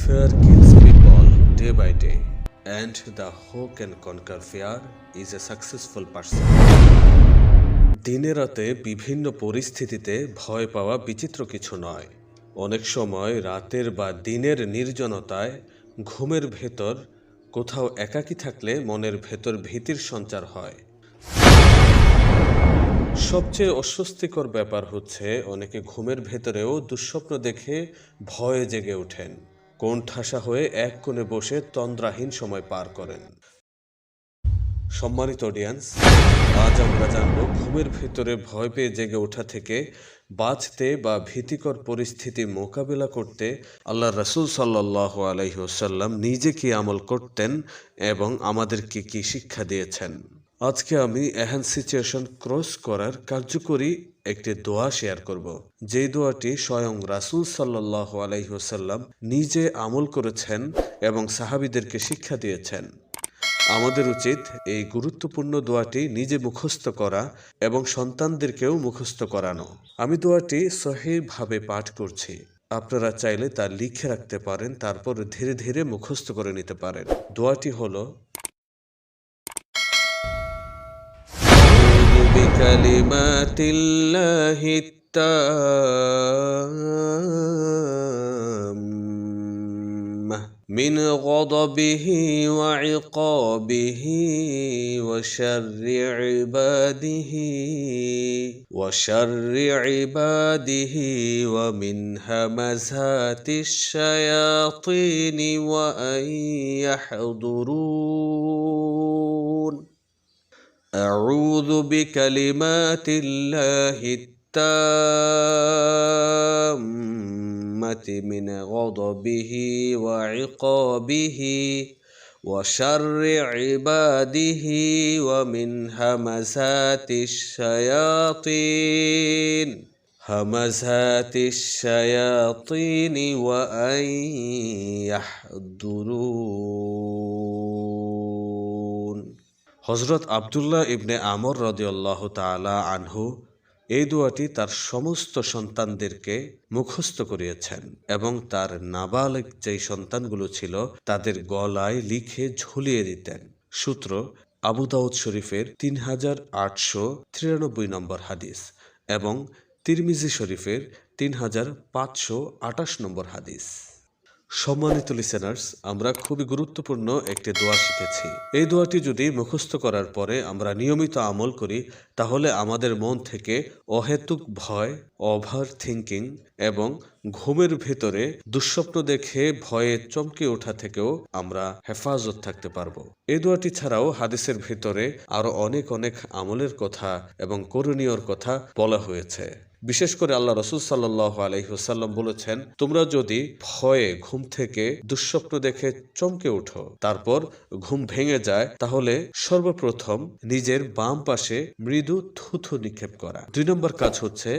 Fear kills people day by day, and the who can conquer fear is a successful person. দিনে রাতে বিভিন্ন পরিস্থিতিতে ভয় পাওয়া বিচিত্র কিছু নয়। অনেক সময় রাতের বা দিনের নির্জনতায় ঘুমের ভেতর কোথাও একাকী থাকলে মনের ভেতর ভীতির সঞ্চার হয়। সবচেয়ে অস্বস্তিকর ব্যাপার হচ্ছে অনেকে ঘুমের ভেতরেও দুঃস্বপ্ন দেখে ভয়ে জেগে ওঠেন, কোণঠাসা হয়ে এক কোণে বসে তন্দ্রাহীন সময় পার করেন। সম্মানিত অডিয়েন্স, আজ আমরা জানব ঘুমের ভেতরে ভয় পেয়ে জেগে ওঠা থেকে বাঁচতে বা ভীতিকর পরিস্থিতি মোকাবেলা করতে আল্লাহ রাসূল সাল্লাল্লাহু আলাইহি ওয়াসাল্লাম নিজে কি আমল করতেন এবং আমাদেরকে কি শিক্ষা দিয়েছেন। আজকে আমি এহেন সিচুয়েশন ক্রস করার কার্যকরী একটি দোয়া শেয়ার করব, যেই দোয়াটি স্বয়ং রাসূল সাল্লাল্লাহু আলাইহি ওয়াসাল্লাম নিজে আমল করেছেন এবং সাহাবীদেরকে শিক্ষা দিয়েছেন। আমাদের উচিত এই গুরুত্বপূর্ণ দোয়াটি নিজে মুখস্থ করা এবং সন্তানদেরকেও মুখস্থ করানো। আমি দোয়াটি সহিভাবে পাঠ করছি, আপনারা চাইলে তা লিখে রাখতে পারেন, তারপর ধীরে ধীরে মুখস্থ করে নিতে পারেন। দোয়াটি হলো আউযু বিকালিমাতিল্লাহি তাম্মাহ মিন গযবিহি ওয়া ইকাবিহি ওয়া শাররি ইবাদিহি ওয়া মিন হামাযাতিশ শায়াতিনি ওয়া আন ইয়াহদুরুন। আউযু বিকালিমাতিল্লাহি তাম্মাতি মিন গযবিহি ওয়া ইকাবিহি ওয়া শাররি ইবাদিহি ওয়া মিন হামাযাতিশ শায়াতিনি ওয়া আন ইয়াহদুরুন। হযরত আব্দুল্লাহ ইবনে আমর রাদিয়াল্লাহু তাআলা আনহু এই দোয়াটি তার সমস্ত সন্তানদেরকে মুখস্থ করিয়েছেন এবং তার নাবালেগ যেই সন্তানগুলো ছিল তাদের গলায় লিখে ঝুলিয়ে দিতেন। সূত্র আবু দাউদ শরীফের 3893 নম্বর হাদিস এবং তিরমিজি শরীফের 3528 নম্বর হাদিস। সম্মানিত লিসেনার্স, আমরা খুবই গুরুত্বপূর্ণ একটি দোয়া শিখেছি। এই দোয়াটি যদি মুখস্থ করার পরে আমরা নিয়মিত আমল করি, তাহলে আমাদের মন থেকে অহেতুক ভয়, ওভার থিঙ্কিং এবং ঘুমের ভেতরে দুঃস্বপ্ন দেখে ভয়ে চমকে ওঠা থেকেও আমরা হেফাজত থাকতে পারবো। এই দোয়াটি ছাড়াও হাদিসের ভেতরে আরো অনেক আমলের কথা এবং করণীয়র কথা বলা হয়েছে। বিশেষ করে আল্লাহ রাসূল সাল্লাল্লাহু আলাইহি ওয়াসাল্লাম বলেছেন, তোমরা যদি ভয়ে ঘুম থেকে দুঃস্বপ্ন দেখে চমকে ওঠো, তারপর ঘুম ভেঙে যায়, তাহলে সর্বপ্রথম নিজের বাম পাশে মৃদু থুথু নিক্ষেপ করা। 2 নম্বর কাজ হচ্ছে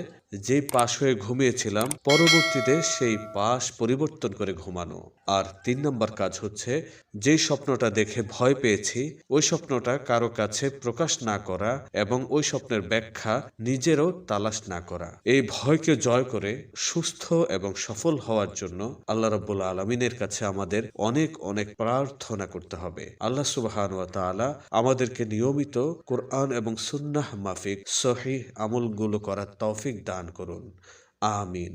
যে পাশ হয়ে ঘুমিয়েছিলাম পরবর্তীতে সেই পাশ পরিবর্তন করে ঘুমানো। আর 3 নম্বর কাজ হচ্ছে যে স্বপ্নটা দেখে ভয় পেয়েছি ওই স্বপ্নটা কারো কাছে প্রকাশ না করা এবং ওই স্বপ্নের ব্যাখ্যা নিজেরও তালাশ না করা। এই ভয়কে জয় করে সুস্থ এবং সফল হওয়ার জন্য আল্লাহ রাব্বুল আলামিনের কাছে আমাদের অনেক প্রার্থনা করতে হবে। আল্লাহ সুবহানাহু ওয়া তাআলা আমাদেরকে নিয়মিত কোরআন এবং সুন্নাহ মাফিক সহিহ আমলগুলো করার তৌফিক দান করুন। আমিন।